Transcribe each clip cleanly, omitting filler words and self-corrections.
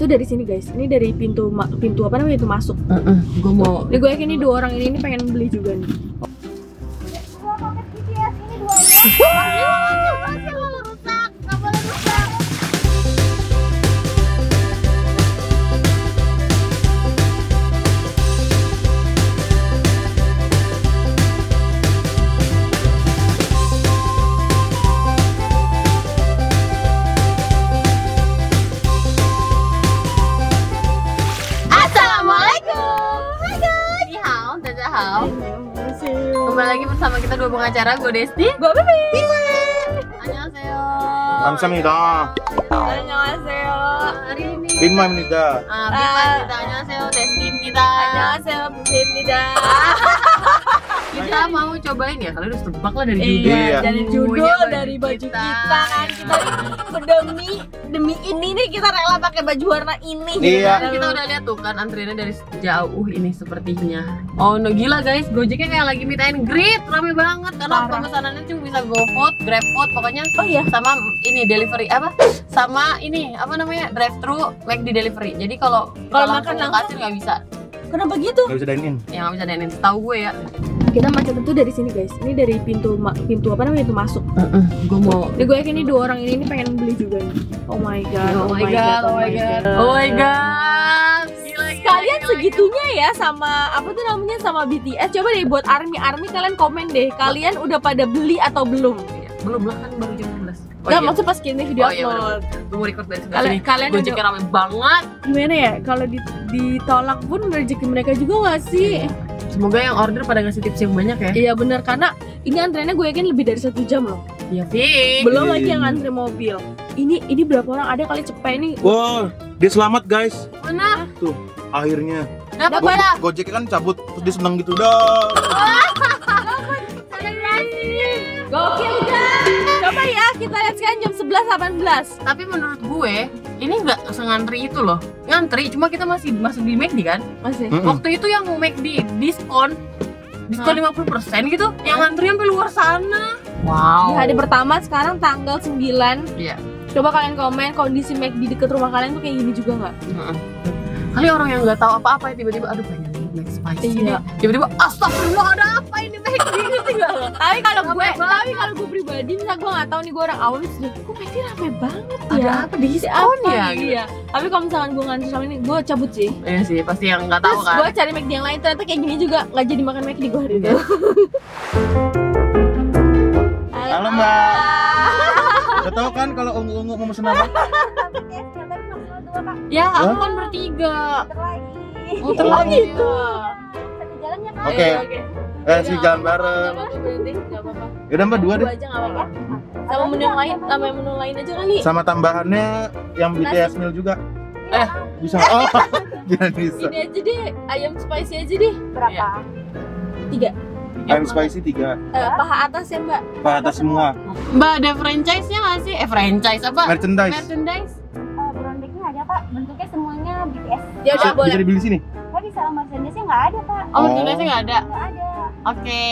dari sini guys. Ini dari pintu apa namanya, pintu masuk. Gue mau. Ini gue yakin nih dua orang ini pengen beli juga nih. Dua paket BTS ini duanya. Kalau rusak, nggak boleh rusak. Kembali lagi bersama kita dua pengacara, gue Desti, Gue Bebe. Annyeonghaseyo. 감사합니다. Annyeonghaseyo. Hari ini 빅맘입니다. kita annyeonghaseyo, Desti kita. Annyeonghaseyo, Bebe. Kita mau cobain ya, kalian udah tebak lah dari Iya, judul. Iya. dari judul, dari baju kita kan. Kita demi ini nih kita rela pakai baju warna ini. Iya. Karena kita udah lihat tuh kan antriannya dari jauh ini sepertinya. Oh no, gila guys, Gojeknya kayak lagi meet and greet, rame banget karena Parah. pemesanannya cuma bisa GoFood, GrabFood, pokoknya. Oh iya. Sama ini delivery apa? Sama ini apa namanya? Drive thru, McD delivery. Jadi kalau makan langsung langsung kasir nggak bisa. Kenapa gitu? Gak bisa dine in. Ya nggak bisa dine-in. Setahu gue ya. Kita macet itu dari sini guys. Ini dari pintu apa namanya, pintu masuk. Gue mau. Ini gue yakin nih dua orang ini pengen beli juga nih. Oh my god. Oh my god. Oh my god. Gila, Kalian segitunya ya sama apa tuh namanya, sama BTS. Coba deh buat army kalian komen deh. Kalian udah pada beli atau belum? Belum lah kan baru jam 11. Nggak, maksud pas ini video Oh, iya, upload. Gue mau record dari sebelah sini. Kalian Gojeknya rame banget. gimana ya? Kalau ditolak pun rezeki mereka juga nggak sih? Semoga yang order pada ngasih tips yang banyak ya. Iya benar, karena ini antreannya gue yakin lebih dari 1 jam loh. Iya, Fik. Belum Iya. lagi yang antri mobil. Ini berapa orang ada kali cepet nih? Wah, dia selamat guys. Mana? Tuh, akhirnya. Dapat Dapat. ya? Gojeknya kan cabut, terus dia seneng gitu dah. Gokil kan? Coba ya kita lihat sekarang jam 11.18. Tapi menurut gue ini nggak sengantri itu loh. Ngantri, cuma kita masih masuk di McD kan. Masih. Waktu itu yang McD diskon 50% gitu. Yang ngantri sampai luar sana. Di Wow. hari pertama sekarang tanggal 9. Iya. Coba kalian komen kondisi McD deket rumah kalian tuh kayak gini juga nggak? Kali orang yang nggak tahu apa-apa ya tiba-tiba aduh pengen McSpicy Iya. nih. Tiba-tiba astagfirullah ada apa ini McD gitu nggak? Tapi kalau Rame gue pribadi, misal gue nggak tahu nih, gue orang awam, terus kok McD rame banget ya? Ada apa diskon Apa ya? Iya. Tapi kalau misalkan gue ngantri sama ini, gue cabut sih. Iya sih, pasti yang nggak tahu Terus kan. gue cari McD yang lain, ternyata kayak gini juga, nggak jadi makan McD gue hari itu. Halo Mbak. Udah tahu kan kalau ungu-ungu mau pesen apa? BTS tapi maksimal 2 Kak. Ya, aku Hah? kan bertiga. Muter lagi. Muter Oh, lagi. gitu. Satu jalan ya Kak. Oke. Oke. Si jalan bareng. Berhenti, nggak apa-apa. Yaudah Mbak, dua deh. Dua aja nggak apa-apa. Sama menu yang lain, tambah menu lain aja kali. Sama tambahannya yang BTS meal juga. Bisa. Oh, jangan bisa. Ini aja deh, ayam spicy aja deh. Berapa? 3. Ayam spicy 3. Paha atas ya mbak. Pak atas semua. Mbak ada franchise-nya nggak sih? Franchise apa? Merchandise. Merchandise. Brown bagnya ada Kak. Bentuknya semuanya BTS. Ya udah Bisa boleh. dibeli sini. Nggak bisa merchandise-nya nggak ada Kak. Oh, merchandise-nya nggak ada. Nggak ada. Oke.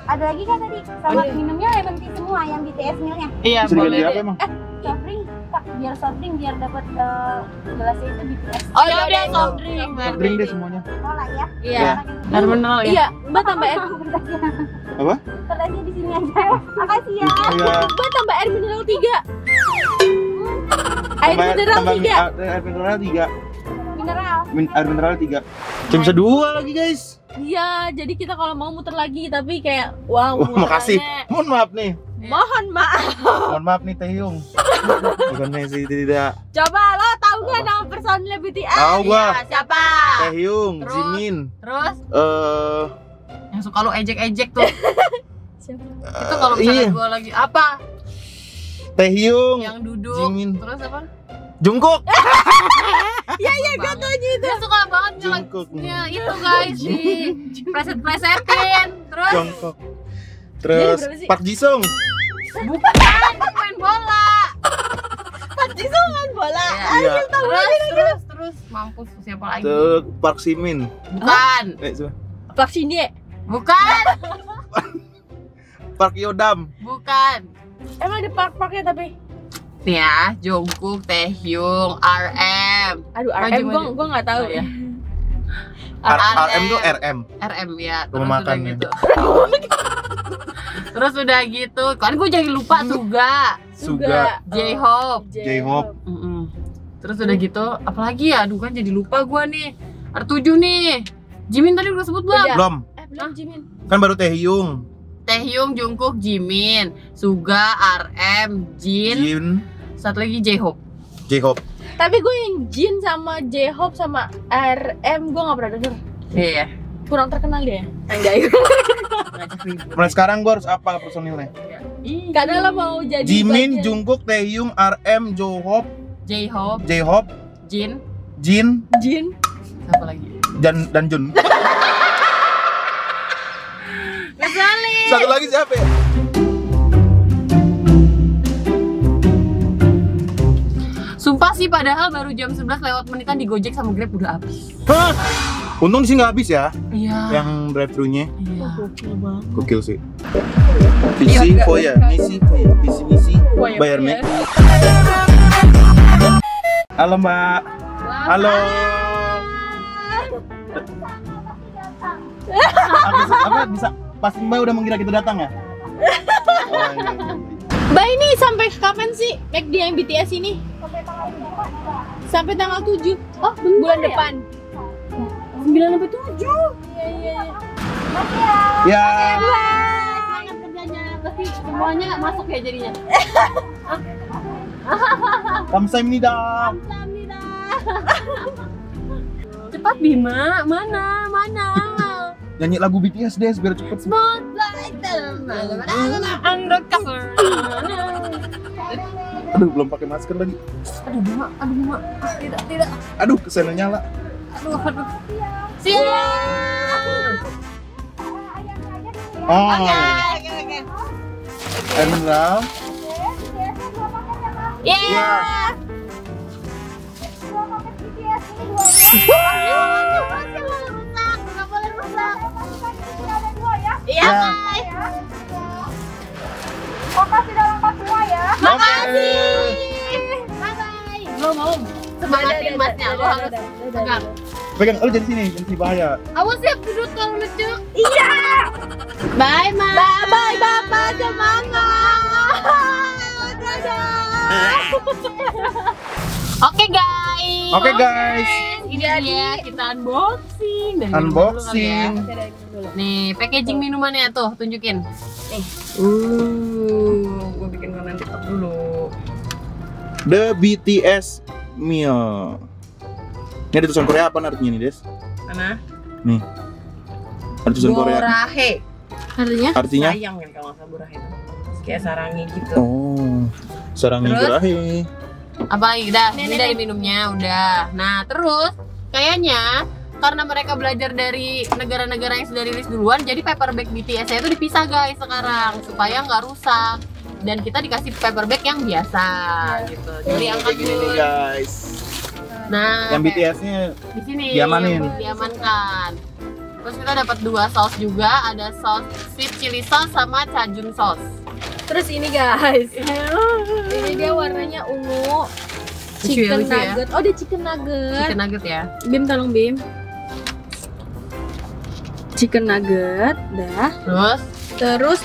Ada lagi Kak tadi. Sama minumnya lemon tea semua yang BTS mealnya. Iya, Bisa boleh. diganti apa emang? Soft drink Kak. Biar soft drink biar dapat gelasnya itu BTS. Oh, ya udah soft drink. Soft drink deh semuanya. Cola ya. Iya. Air mineral ya. Iya, mbak tambah air. Apa? Kertasnya di sini aja. Makasih ya. Iya. Mbak tambah air mineral 3. Air mineral 3. Air mineral 3. Mineral. Air mineral 3. Cuma bisa 2 lagi guys. Iya, jadi kita kalau mau muter lagi, tapi kayak wow. Wah, makasih. muterannya- Mohon maaf nih. Mohon maaf. Mohon maaf nih Taehyung. Bukan Messi tidak. Coba lo tahu nggak nama personil BTS? Tahu gua. Iya, siapa? Taehyung, Terus? Jimin. Terus yang suka lu ejek-ejek tuh. Siapa? Itu kalau misalnya Iya. gua lagi apa? Taehyung, Yang duduk. Jimin. Terus apa? Jungkook. Iya, gue tahu itu. Dia suka banget Jungkook. ngelagnya itu guys di preset-presetin. Terus Jungkook. Terus Dia berapa sih? Park Jisung. bukan main bola. Jisung bola. Iya. Terus mampus siapa lagi? Terus Park Simin. Bukan. Coba. Vaksinnya. Bukan. Park Yodam. Bukan. Emang ada park-parknya tapi Nih ya, Jungkook, Taehyung, RM. Aduh, Maju, RM maju. gua nggak tahu Oh, ya. RM tuh RM. RM ya. Rumah makan ya. Terus udah gitu, kan gue jadi lupa Suga. J-Hope. J-Hope. Terus udah gitu, apalagi ya? Aduh kan jadi lupa gua nih. Ada 7 nih. Jimin tadi udah sebut belum? Udah. Belum. Belum Jimin. Kan baru Taehyung. Taehyung, Jungkook, Jimin, Suga, RM, Jin, Jin, satu lagi J-Hope. J-Hope. Tapi gue yang Jin sama J-Hope sama RM gue nggak pernah denger. Iya. Kurang terkenal dia. Enggak. Mulai sekarang gua harus apa personilnya? Kadang lo mau jadi Jimin, bagian- Jungkook, Taehyung, RM, J-Hope, J-Hope, J-Hope, Jin, Jin, Jin. siapa lagi? dan Jun. Kecuali. Satu lagi siapa ya? Sumpah sih, padahal baru jam 11 lewat menitan di Gojek sama Grab udah habis. Hah? Untung di sini nggak habis ya, Iya. yang drive-thru-nya. Iya. Gokil sih. Visi Foya, misi Foya, visi bayar mek. Halo Mbak. Halo. Apa bisa pas Mbak udah mengira kita datang ya? Oh, iya. Mbak ini sampai kapan sih McD yang BTS ini? Sampai tanggal 7. Oh, bulan depan. 9 sampai 7. Iya. Ya. Semangat kerjanya, pasti semuanya masuk ya jadinya. Kamsahamnida. Cepat Bima, mana? Nyanyi lagu BTS deh biar cepet. Spotlight undercover. Aduh, belum pakai masker lagi. Aduh Bima. Tidak. Aduh, kesana nyala. Aduh. Siap. Oh. Oke. Emerald. Yeah. Iya. Makasih udah lengkap semua ya. Makasih. Belum. Semangat nih masnya, lo harus pegang. Pegang, lu jadi sini bahaya. Awas siap duduk kalau lucu. Iya. Bye, Ma. Bye Bapak, semangat. Oke guys. Oke guys. Ini dia kita unboxing dari minum dulu Unboxing. kali ya. Nih, packaging minumannya tuh, tunjukin. Nih. Gua bikin konten TikTok dulu. The BTS meal. Ini ada tulisan Korea apa artinya nih, Des? Mana? Nih. Ada tulisan Korea. Borahe. Artinya? Artinya? Sayang kan kalau nggak salah Borahe. Kayak sarangi gitu. Oh. Sarangi Terus? Borahe. Apa lagi? Dah, ini dari minumnya udah. Nah, terus kayaknya karena mereka belajar dari negara-negara yang sudah rilis duluan, jadi paper bag BTS-nya itu dipisah guys sekarang supaya nggak rusak. Dan kita dikasih paper bag yang biasa gitu. Jadi angkat Kayak gini nih, dulu. guys. Nah, Yang BTS-nya di sini diamanin. diamankan. Terus kita dapat 2 saus juga, ada saus sweet chili sauce sama cajun sauce. Terus ini guys. Ini dia warnanya ungu. Lucu ya, Chicken lucu ya. nugget. Oh, dia chicken nugget. Chicken nugget ya. Bim, tolong Bim. Chicken nugget, dah. Terus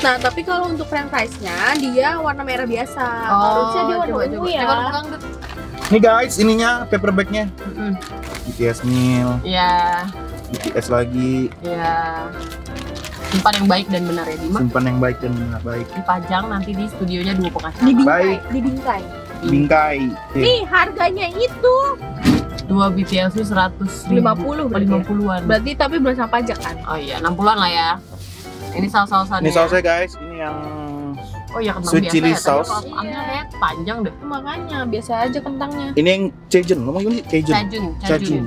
Nah tapi kalau untuk french fries-nya dia warna merah biasa. Harusnya dia warna ungu ya. Coba lu pegang, Dut. nih guys, ininya paper bag-nya. Mm-mm. BTS meal, Ya, BTS lagi. ya. Simpan yang baik dan benar ya, Bima. Simpan yang baik dan benar baik. Dipajang nanti di studionya Duo Pengacara. Baik. Dibingkai. Bingkai. Nih harganya itu 2 BTS itu 150 berarti ya? 50-an. berarti tapi belum sama pajak kan? Oh iya, 60-an lah ya. Ini saus-sausannya. Ini sausnya guys, ini yang Oh iya, kentang sweet biasa chili ya. Tadi sauce. kalau ambil kayak panjang deh. Makanya biasa aja kentangnya. ini yang Cajun. Ngomong gini, Cajun. Cajun.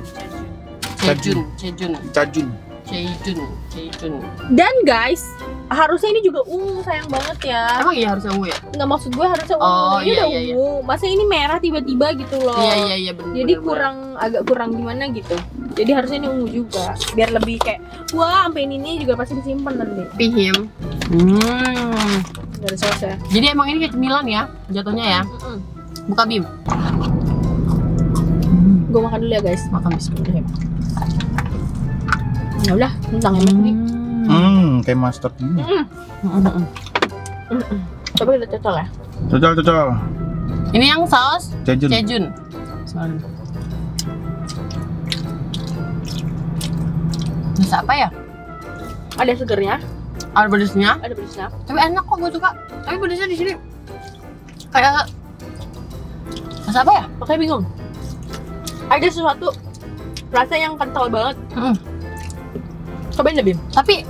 Dan guys, harusnya ini juga ungu, sayang banget ya. Emang iya harusnya ungu ya? Nggak, maksud gue harusnya ungu. Oh, Ini iya, udah iya, ungu. Masa ini merah tiba-tiba gitu loh. Iya benar. Jadi agak kurang gimana gitu. Jadi harusnya ini ungu juga. Biar lebih kayak wah, sampai ini juga pasti disimpan nanti. pihim. Dari sausnya. Jadi emang ini kayak cemilan ya jatuhnya ya. Buka Bim. Gue makan dulu ya guys. Makan biskuit. Ya udah, tentang enak nih. Kayak mustard gini. Coba kita cocol ya. Cocol. Ini yang saus Cejun. Cejun. Sorry. Bisa apa ya? Ada segernya, Ada pedesnya. ada pedasnya. Tapi enak kok, gue suka. Tapi pedesnya di sini kayak rasa apa ya? Makanya bingung. Ada sesuatu rasa yang kental banget. Cobain deh Bim. Tapi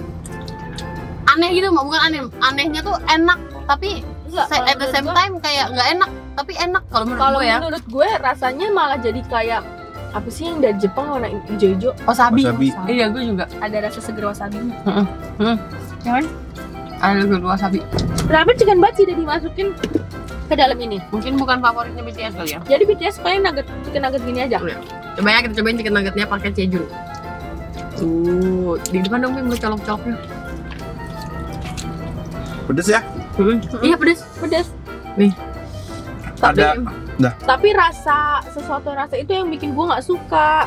aneh gitu, bukan aneh. Anehnya tuh enak, tapi Enggak, at the same time kayak nggak enak. Tapi enak kalau menurut Kalau gue ya. menurut gue rasanya malah jadi kayak apa sih yang dari Jepang warna hijau-hijau? Wasabi. Wasabi. Iya, gue juga. Ada rasa seger wasabi. Ya kan? Ada juga wasabi. Kenapa chicken bun tidak dimasukin ke dalam ini? Mungkin bukan favoritnya BTS kali ya. Jadi BTS paling chicken nugget gini aja. Coba ya kita cobain chicken nuggetnya pakai Cejun. Di depan dong Bim, colok-coloknya. Pedes ya? Iya pedes. Pedas. Nih. Tapi Dah. Tapi sesuatu rasa itu yang bikin gue nggak suka.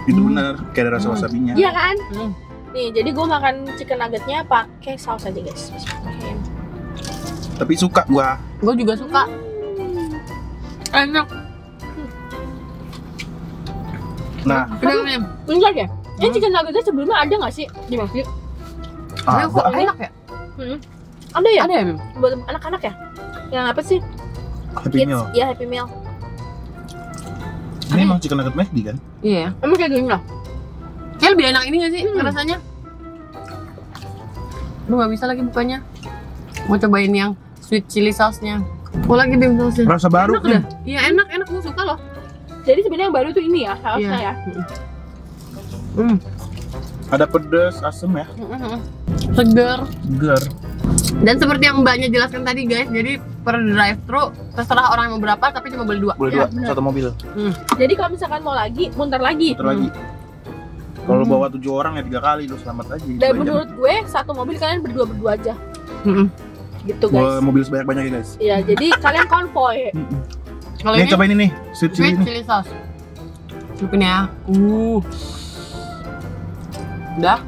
Itu bener, kayak ada rasa wasabinya. Iya kan? Hmm. Nih, jadi gue makan chicken nuggetnya pakai saus aja guys. Bismillahirrahmanirrahim. Tapi suka gua. gue juga suka. Enak. Nah, Kenapa Bim? Bentar ya. Ini chicken nuggetnya sebelumnya ada nggak sih di McD? Ini kok enak ya? Ada ya? Ada ya Bim? Buat anak-anak ya? Yang apa sih? Happy Meal. Iya, Happy Meal. Ini emang chicken nugget McD kan? Iya. Emang kayak gini lah. Kayak lebih enak ini gak sih rasanya? Lu gak bisa lagi bukanya. Mau cobain yang sweet chili sauce-nya. Mau lagi Bim sausnya. Rasa baru Enak dah. kan? Iya enak, gue suka loh. Jadi sebenarnya yang baru tuh ini ya, sausnya ya. Ada pedes, asem ya. Seger. Segar. Dan seperti yang mbaknya jelaskan tadi guys, jadi per drive thru terserah orang mau berapa tapi cuma beli 2. Boleh Ya, dua, bener. satu mobil. Jadi kalau misalkan mau lagi, muter lagi. Putar lagi. Kalau bawa 7 orang ya 3 kali lu selamat aja. Dan menurut gue satu mobil kalian berdua aja. Gitu Bawa guys. mobil sebanyak-banyak ya guys. Iya, jadi kalian konvoy. Kalau Nih ini coba ini nih, sweet chili sweet nih. chili sauce. Cupin ya. Udah.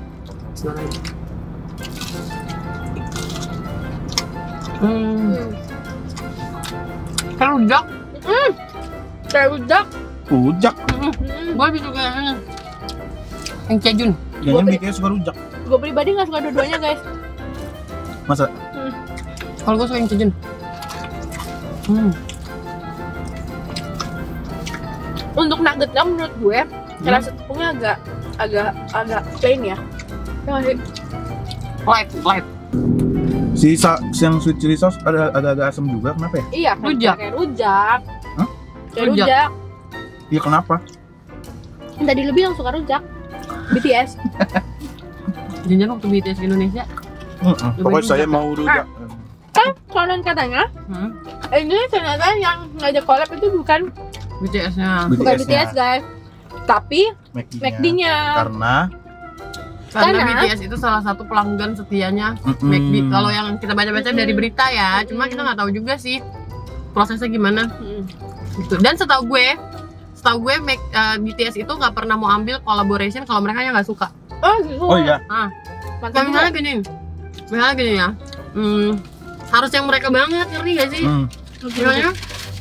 Kan rujak. Kayak rujak. Rujak. Gue lebih suka yang ini. Yang Cejun. Jangan BTS suka rujak. Gue pribadi nggak suka dua-duanya guys. Masa? Kalau gue suka yang Cejun. Untuk nuggetnya menurut gue rasa tepungnya agak plain ya. Ya nggak sih? Light. Yang sweet chili sauce ada agak asam juga, kenapa ya? Iya, Rujak. kayak rujak. Hah? Kayak Rujak. rujak. Iya kenapa? Tadi lu bilang suka rujak. BTS. Jangan waktu BTS ke Indonesia. Pokoknya saya mau rujak. Kan konon katanya ini ternyata yang ngajak collab itu bukan BTS-nya. BTS guys, tapi McD-nya. McD-nya. Karena Karena- BTS itu salah satu pelanggan setianya McD. Kalau yang kita baca-baca dari berita ya, cuma kita nggak tahu juga sih prosesnya gimana. Gitu. Dan setahu gue BTS itu nggak pernah mau ambil collaboration kalau mereka yang nggak suka. Oh gitu. Oh iya. Mantap Kayak misalnya juga. gini ya, harus yang mereka banget, ngerti gak sih? Misalnya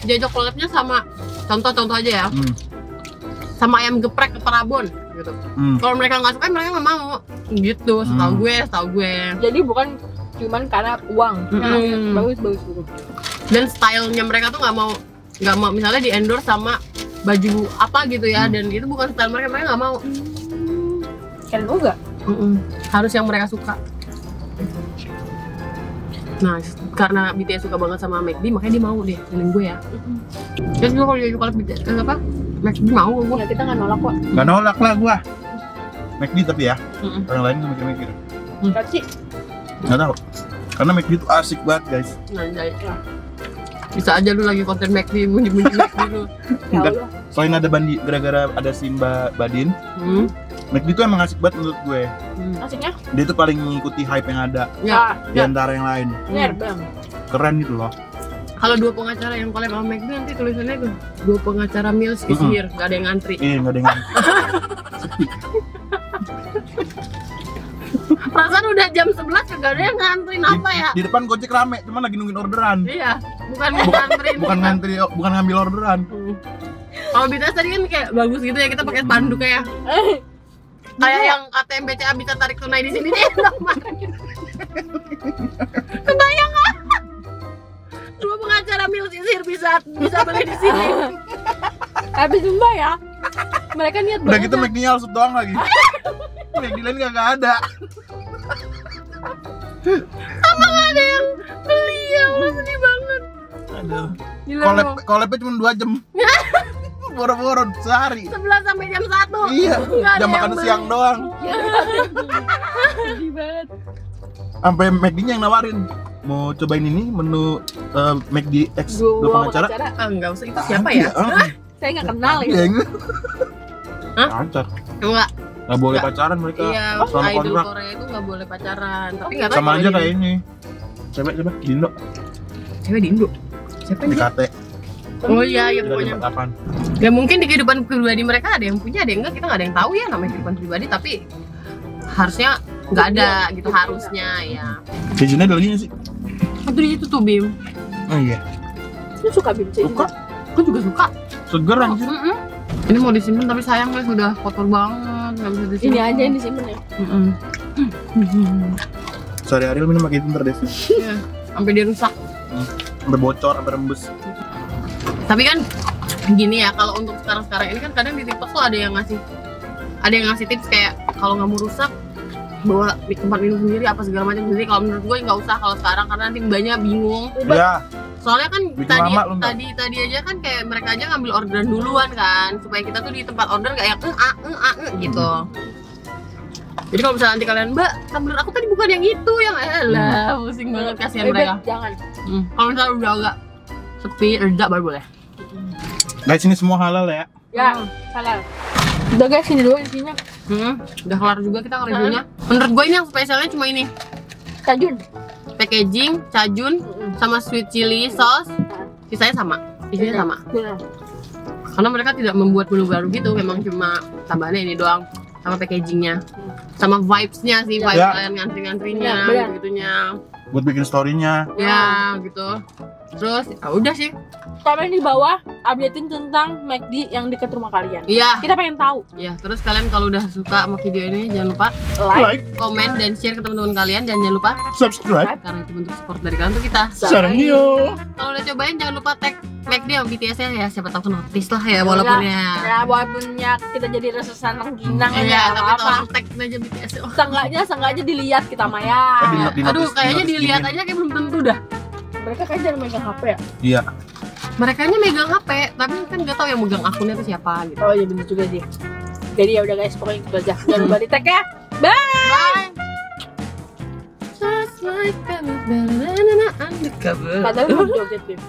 diajak collabnya sama contoh aja ya, sama ayam geprek ke Prabon gitu. Kalau mereka nggak suka, mereka nggak mau gitu. Setahu gue. Jadi bukan cuman karena uang. Bagus. Dan stylenya mereka tuh nggak mau misalnya di endorse sama baju apa gitu ya, dan itu bukan style mereka nggak mau. Keren juga. Harus yang mereka suka. Nah, karena BTS suka banget sama McD, makanya dia mau deh feeling gue ya. Terus gue kalau dia collab BTS McD mau gue. Ya kita nggak nolak kok. Gak nolak lah gua. McD tapi ya. Orang lain tuh mikir-mikir. Kasih. Gak tahu. Karena McD tuh asik banget guys. Anjay. Bisa aja lu lagi konten McD, bunyi-bunyi McD lu. Ya Enggak. Allah. Selain ada gara-gara ada Simba Badin, McD tuh emang asik banget menurut gue. Asiknya? Dia tuh paling mengikuti hype yang ada Ya. di antara yang lain. Bener bang. Keren gitu loh. Kalau dua pengacara yang collab sama McD nanti tulisannya tuh dua pengacara Mills is here, gak ada yang ngantri. Iya, nggak ada yang ngantri. Perasaan udah jam 11 gak ada yang ngantrin apa ya? Di depan Gojek rame, cuman lagi nungguin orderan. Iya, bukan ngantrin. Bukan ngantri, bukan ngambil orderan. Kalau BTS tadi kan kayak bagus gitu ya, kita pakai spanduk kayak yang ATM BCA bisa tarik tunai di sini deh. Kebayang nggak? Dua pengacara Mills is here bisa beli di sini. Habis Zumba ya. Mereka niat Udah banget. gitu McD-nya halus doang lagi. McD lain nggak ada. Sama nggak ada yang beli, yang sedih banget. Aduh. Gila Collabnya cuma 2 jam. Boro-boro sehari. 11 sampai jam 1. Iya, Nggak ada jam yang makan beli. siang doang. Sedih banget. Sampai McD-nya yang nawarin mau cobain ini menu McD X dua pengacara. Ah, nggak usah, itu siapa ya? Saya nggak kenal ya. Hah? Pacar. Enggak. Nggak boleh Nggak. pacaran mereka. Iya, Selama idol kontrak. Korea itu nggak boleh pacaran. Tapi nggak tahu Sama kalau aja di- kayak ini. Cewek coba Dindo cewek di Indo. Siapa di dia? KT. Oh iya, ya Dari pokoknya. apaan? Ya mungkin di kehidupan pribadi mereka ada yang punya, ada yang enggak, kita nggak ada yang tahu ya namanya kehidupan pribadi, tapi harusnya nggak ada gitu harusnya ya. Kejunya ada lagi nggak sih? Itu di situ tuh Bim. Oh iya. Lu suka bimci? Suka. Aku juga suka. Seger anjir. Ini mau disimpan tapi sayang guys udah kotor banget, nggak bisa disimpan. Ini aja yang disimpan ya. Sehari-hari lu minum pakai pinter deh. Iya, sampai dia rusak. Sampai bocor, sampai rembes. Tapi kan gini ya, kalau untuk sekarang ini kan kadang di TikTok tuh ada yang ngasih tips kayak kalau nggak mau rusak bawa di tempat minum sendiri apa segala macam sendiri. Kalau menurut gue nggak usah kalau sekarang karena nanti banyak bingung. Ya, Soalnya kan Bikin lama lu nggak? tadi aja kan kayak mereka aja ngambil orderan duluan kan supaya kita tuh di tempat order nggak yang gitu. Jadi kalau misalnya nanti kalian, Mbak, tumbler aku tadi bukan yang itu, yang elah, pusing banget, kasihan mereka. Jangan. Kalau misalnya udah agak sepi, reda baru boleh. guys ini semua halal ya. Ya, salah. Udah guys, ini dulu isinya. Udah kelar juga kita reviewnya. Menurut gue ini yang spesialnya cuma ini, Cajun. packaging, cajun, sama sweet chili sauce. Sisanya sama, isinya sama. Benar. Karena mereka tidak membuat menu baru gitu, memang cuma tambahannya ini doang. Sama packagingnya, sama vibes-nya sih, vibes Ya. kalian ngantri-ngantrinya, Ya, benar. gitu-gitunya. Buat bikin story-nya. Ya, gitu. Terus, ya udah sih. Komen di bawah, updatein tentang McD yang dekat rumah kalian. Iya, Kita pengen tahu. ya. Terus kalian kalau udah suka sama video ini, jangan lupa Like. komen dan share ke teman-teman kalian, dan jangan lupa Subscribe. karena itu bentuk support dari kalian tuh kita. Sarang yo. Kalau udah cobain jangan lupa tag McD sama BTS-nya ya, siapa tahu ke notice lah ya walaupun ya. Ya, walaupun kita jadi resesan rengginang Iya, ya, tapi apa. tolong tag aja BTS. Oh, Seenggaknya dilihat kita Maya. Di aduh, notice- kayaknya di notice dilihat gini. aja kayak belum tentu dah. Mereka kan jangan megang HP ya. Iya. Mereka megang HP, tapi kan nggak tahu yang megang akunnya itu siapa gitu. Oh iya bener juga sih. Jadi ya udah guys, pokoknya gitu aja. Jangan lupa di tag ya. Bye. Bye. Just like undercover. Padahal mau joget Bim.